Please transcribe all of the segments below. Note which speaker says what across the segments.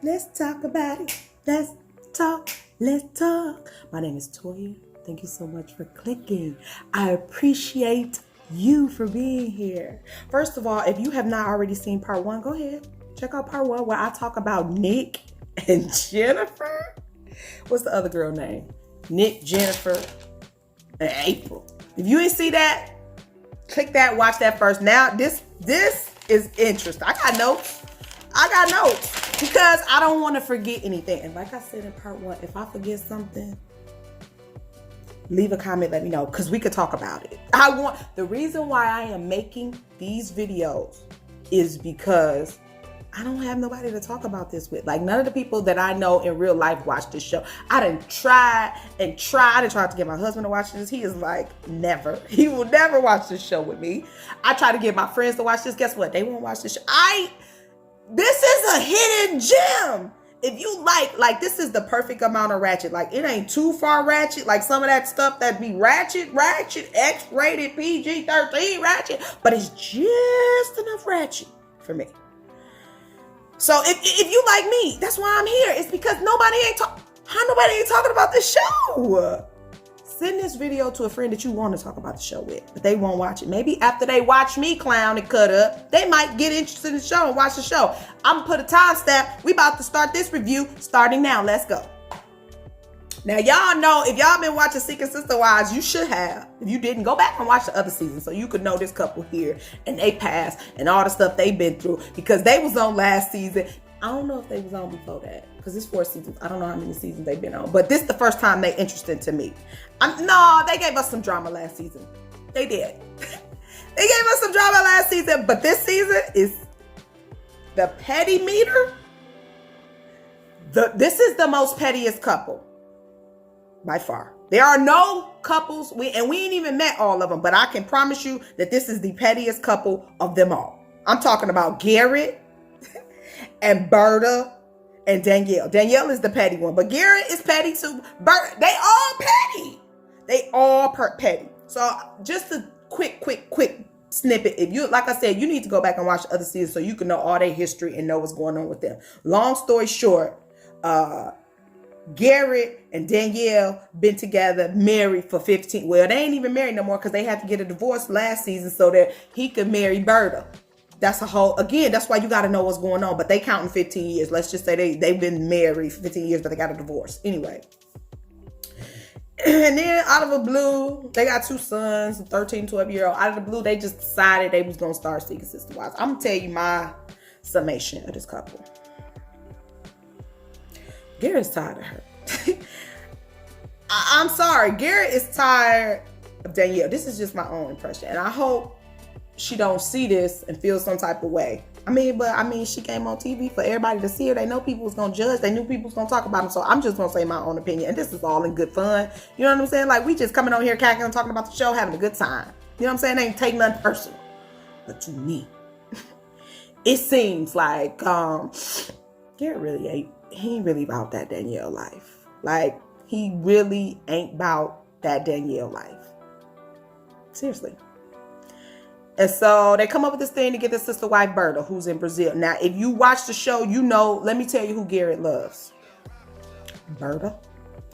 Speaker 1: Let's talk about it. Let's talk. Let's talk. My name is Toya. Thank you so much for clicking. I appreciate you for being here. First of all, if you have not already seen part 1, go ahead. Check out part 1 where I talk about Nick and Jennifer. What's the other girl name? Nick, Jennifer, and April. If you ain't see that, click that, watch that first. Now, this is interesting. I got notes because I don't want to forget anything. And like I said in part 1, if I forget something, leave a comment, let me know, because we could talk about it. The reason why I am making these videos is because I don't have nobody to talk about this with. Like, none of the people that I know in real life watch this show. I done tried to get my husband to watch this. He is like, never. He will never watch this show with me. I try to get my friends to watch this. Guess what? They won't watch this show. This is a hidden gem. If you like, this is the perfect amount of ratchet. Like, it ain't too far ratchet. Like some of that stuff that be ratchet, X-rated, PG-13 ratchet. But it's just enough ratchet for me. So if you like me, that's why I'm here. It's because nobody ain't talking about this show. Send this video to a friend that you want to talk about the show with, but they won't watch it. Maybe after they watch me clown and cut up, they might get interested in the show and watch the show. I'm gonna put a timestamp. We about to start this review starting now. Let's go. Now, y'all know, if y'all been watching Secret Sister Wives, you should have. If you didn't, go back and watch the other season so you could know this couple here and they passed and all the stuff they've been through, because they was on last season. I don't know if they was on before that, because it's 4 seasons. I don't know how many seasons they've been on, but this is the first time they interested to me. No, they gave us some drama last season. They did. They gave us some drama last season, but this season is the petty meter. This is the most pettiest couple by far. There are no couples, we ain't even met all of them, but I can promise you that this is the pettiest couple of them all. I'm talking about Garrett and Berta and Danielle. Danielle is the petty one, but Garrett is petty too. They all petty. They all petty. So just a quick snippet. If you, like I said, you need to go back and watch the other seasons so you can know all their history and know what's going on with them. Long story short, Garrett and Danielle been together, married for 15. Well, they ain't even married no more because they had to get a divorce last season so that he could marry Berta. That's a whole, again, that's why you got to know what's going on. But they counting 15 years. Let's just say they've been married for 15 years, but they got a divorce. Anyway. And then out of the blue, they got 2 sons, a 13, 12-year-old. Out of the blue, they just decided they was going to start Secret Sister Wives. I'm going to tell you my summation of this couple. Garrett's tired of her. I'm sorry. Garrett is tired of Danielle. This is just my own impression. And I hope she don't see this and feel some type of way. I mean, she came on TV for everybody to see her. They know people was going to judge. They knew people was going to talk about them. So I'm just going to say my own opinion. And this is all in good fun. You know what I'm saying? Like, we just coming on here, cackling, talking about the show, having a good time. You know what I'm saying? They ain't take nothing personal. But to me, it seems like Garrett really he ain't really about that Danielle life. Like, he really ain't about that Danielle life. Seriously. And so they come up with this thing to get their sister wife, Berta, who's in Brazil. Now, if you watch the show, you know, let me tell you who Garrett loves. Berta,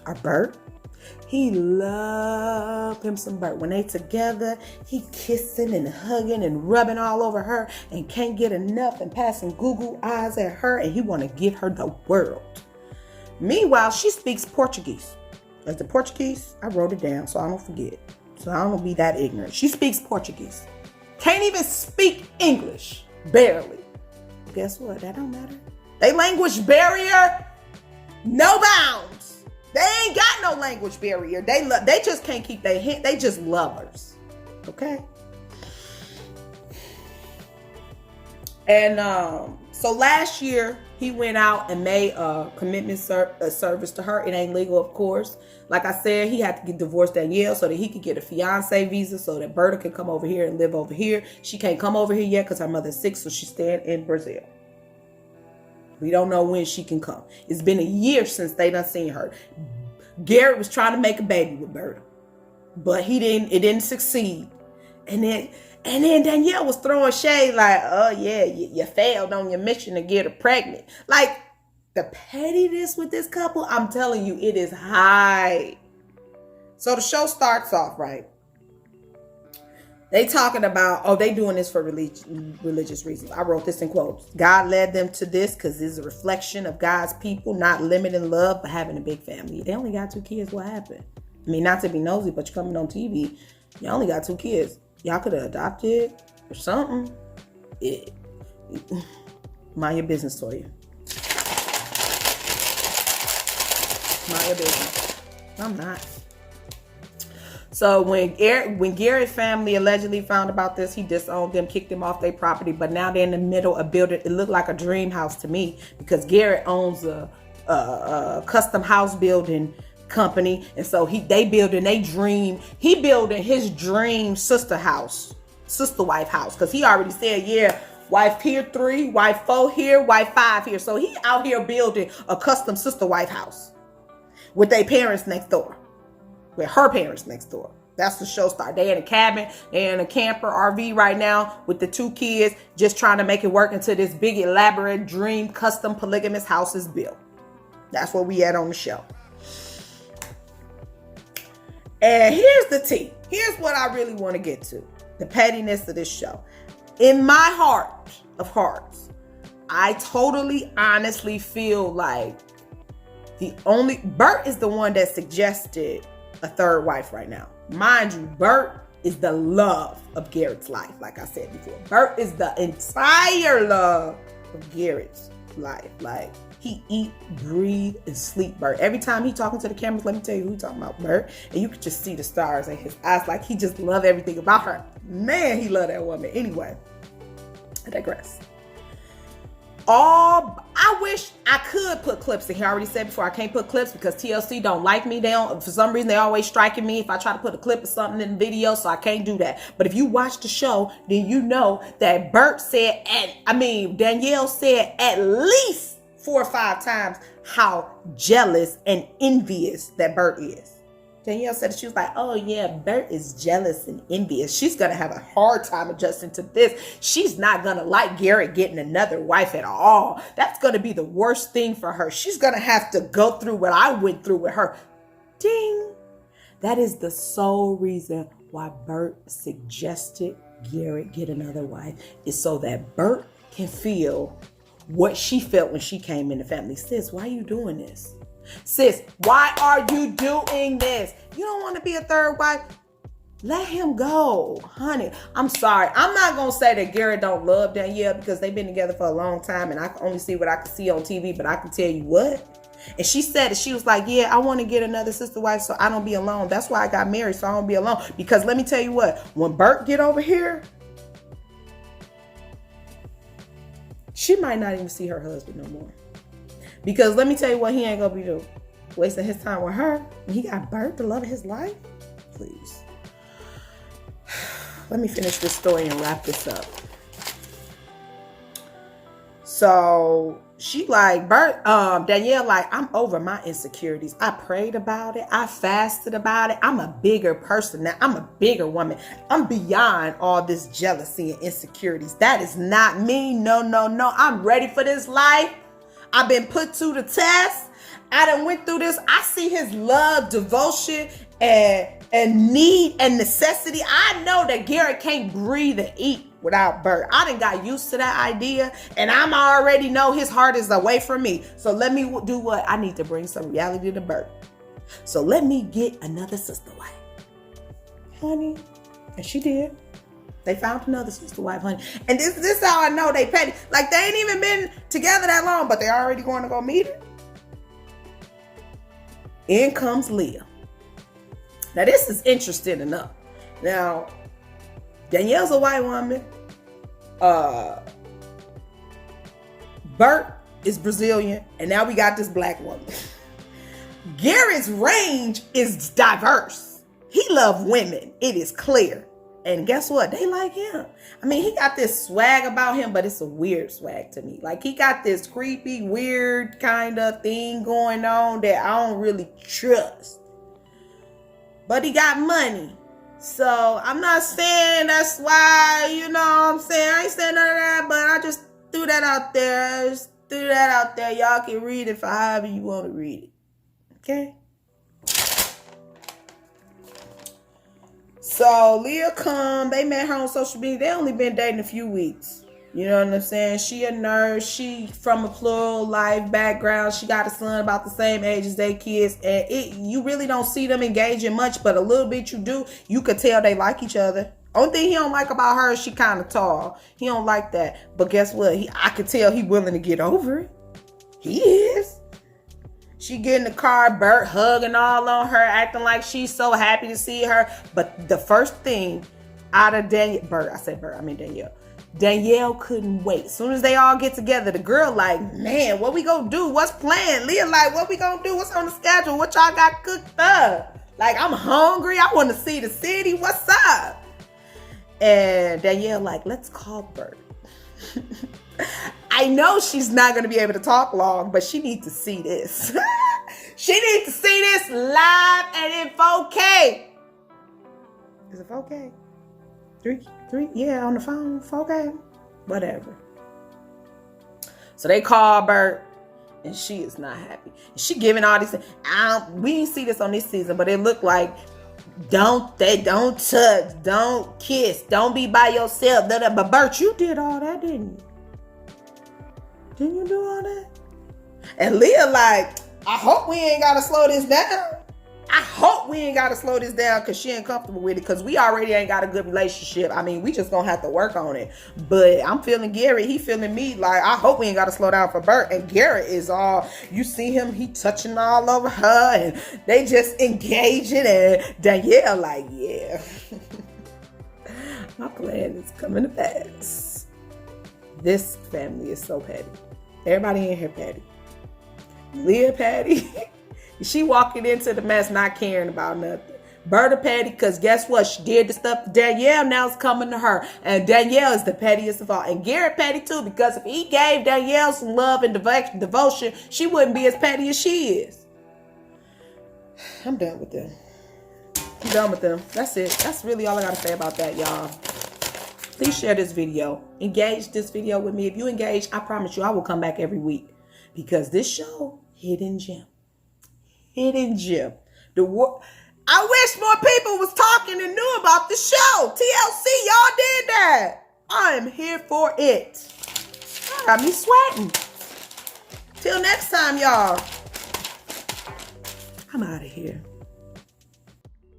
Speaker 1: or Bert. He loved him some Bert. When they together, he kissing and hugging and rubbing all over her and can't get enough and passing Google eyes at her, and he want to give her the world. Meanwhile, she speaks Portuguese. As the Portuguese, I wrote it down so I don't forget. So I don't be that ignorant. She speaks Portuguese. Can't even speak English. Barely. Guess what? That don't matter. They language barrier, no bounds. They ain't got no language barrier. They just can't keep their hint. They just lovers. Okay? And so last year, he went out and made a commitment service to her. It ain't legal, of course. Like I said, he had to get divorced Danielle so that he could get a fiance visa so that Berta can come over here and live over here. She can't come over here yet because her mother's sick, so she's staying in Brazil. We don't know when she can come. It's been a year since they done seen her. Garrett was trying to make a baby with Berta, but it didn't succeed. And then Danielle was throwing shade like, oh yeah, you failed on your mission to get her pregnant. Like, The pettiness with this couple, I'm telling you, it is high. So the show starts off, right? They talking about, oh, they doing this for religious reasons. I wrote this in quotes. God led them to this because it's a reflection of God's people, not limiting love, but having a big family. They only got 2 kids. What happened? I mean, not to be nosy, but you're coming on TV. You only got 2 kids. Y'all could have adopted or something. Mind your business, Toya. Mind your business. I'm not. So when Garrett family allegedly found about this, he disowned them, kicked them off their property. But now they're in the middle of building. It looked like a dream house to me because Garrett owns a custom house building company, and so they building their dream. He building his dream sister wife house, because he already said, yeah, wife here 3, wife 4 here, wife 5 here. So he out here building a custom sister wife house with their parents next door. With her parents next door. That's the show start. They in a cabin, they in a camper RV right now with the 2 kids, just trying to make it work until this big elaborate dream custom polygamous house is built. That's where we at on the show. And here's the tea. Here's what I really want to get to. The pettiness of this show. In my heart of hearts, I totally honestly feel like Bert is the one that suggested a 3rd wife right now. Mind you, Bert is the love of Garrett's life. Like I said before, Bert is the entire love of Garrett's life. Like, he eat, breathe, and sleep Bert. Every time he talking to the cameras, let me tell you who he talking about, Bert. And you could just see the stars in his eyes. Like, he just love everything about her. Man, he love that woman. Anyway, I digress. I wish I could put clips in here. I already said before, I can't put clips because TLC don't like me. For some reason, they always striking me if I try to put a clip of something in the video, so I can't do that. But if you watch the show, then you know that Danielle said at least 4 or 5 times how jealous and envious that Bert is. Danielle said that she was like, oh yeah, Bert is jealous and envious. She's going to have a hard time adjusting to this. She's not going to like Garrett getting another wife at all. That's going to be the worst thing for her. She's going to have to go through what I went through with her. Ding. That is the sole reason why Bert suggested Garrett get another wife, is so that Bert can feel what she felt when she came in the family. Sis, why are you doing this? Sis, why are you doing this? You don't want to be a 3rd wife? Let him go, honey. I'm sorry. I'm not going to say that Garrett don't love Danielle, because they've been together for a long time and I can only see what I can see on TV, but I can tell you what. And she said it. She was like, yeah, I want to get another sister wife so I don't be alone. That's why I got married, so I don't be alone. Because let me tell you what, when Bert get over here, she might not even see her husband no more. Because let me tell you what he ain't gonna be doing. Wasting his time with her. When he got Bert, the love of his life. Please. Let me finish this story and wrap this up. So she like, Danielle like, I'm over my insecurities. I prayed about it. I fasted about it. I'm a bigger person now. I'm a bigger woman. I'm beyond all this jealousy and insecurities. That is not me. No. I'm ready for this life. I've been put to the test. I done went through this. I see his love, devotion, and need and necessity. I know that Garrett can't breathe and eat without Bert. I done got used to that idea, and I'm already know his heart is away from me. So let me do what? I need to bring some reality to Bert. So let me get another sister wife. Honey. And she did. They found another sister wife, honey. And this is how I know they petty. Like, they ain't even been together that long, but they already going to go meet her. In comes Leah. Now, this is interesting enough. Now, Danielle's a white woman. Bert is Brazilian. And now we got this black woman. Garrett's range is diverse. He loves women. It is clear. And guess what? They like him. I mean, he got this swag about him, but it's a weird swag to me. Like, he got this creepy, weird kind of thing going on that I don't really trust. But he got money. So I'm not saying that's why, you know what I'm saying? I ain't saying none of that, but I just threw that out there. threw that out there. Y'all can read it for however you want to read it. Okay? So Leah come, they met her on social media. They only been dating a few weeks. You know what I'm saying? She a nurse. She from a plural life background. She got a son about the same age as their kids. And you really don't see them engaging much, but a little bit you do. You could tell they like each other. Only thing he don't like about her is she kind of tall. He don't like that. But guess what? I could tell he willing to get over it. He is. She get in the car, Bert hugging all on her, acting like she's so happy to see her. But the first thing out of Danielle, Danielle couldn't wait. As soon as they all get together, the girl like, man, what we gonna do? What's planned? Leah like, what we gonna do? What's on the schedule? What y'all got cooked up? Like, I'm hungry. I want to see the city. What's up? And Danielle like, let's call Bert. I know she's not going to be able to talk long, but she needs to see this. She needs to see this live and in 4K. Is it 4K? 3? Yeah, on the phone, 4K. Whatever. So they call Bert, and she is not happy. She giving all these. We didn't see this on this season, but it looked like don't touch, don't kiss, don't be by yourself. But Bert, you did all that, didn't you? Didn't you do all that? And Leah like, I hope we ain't got to slow this down. I hope we ain't got to slow this down because she ain't comfortable with it because we already ain't got a good relationship. I mean, we just going to have to work on it. But I'm feeling Garrett. He feeling me. Like, I hope we ain't got to slow down for Bert. And Garrett is all, you see him, he touching all over her. And they just engaging. And Danielle like, yeah. My plan is coming to pass. This family is so petty. Everybody in here petty. Leah petty. She walking into the mess not caring about nothing. Berta petty because guess what? She did the stuff to Danielle. Now it's coming to her. And Danielle is the pettiest of all. And Garrett petty too because if he gave Danielle some love and devotion, she wouldn't be as petty as she is. I'm done with them. I'm done with them. That's it. That's really all I got to say about that, y'all. Please share this video. Engage this video with me. If you engage, I promise you I will come back every week. Because this show, hidden gem. Hidden gem. I wish more people was talking and knew about the show. TLC, y'all did that. I am here for it. Got me sweating. Till next time, y'all. I'm out of here.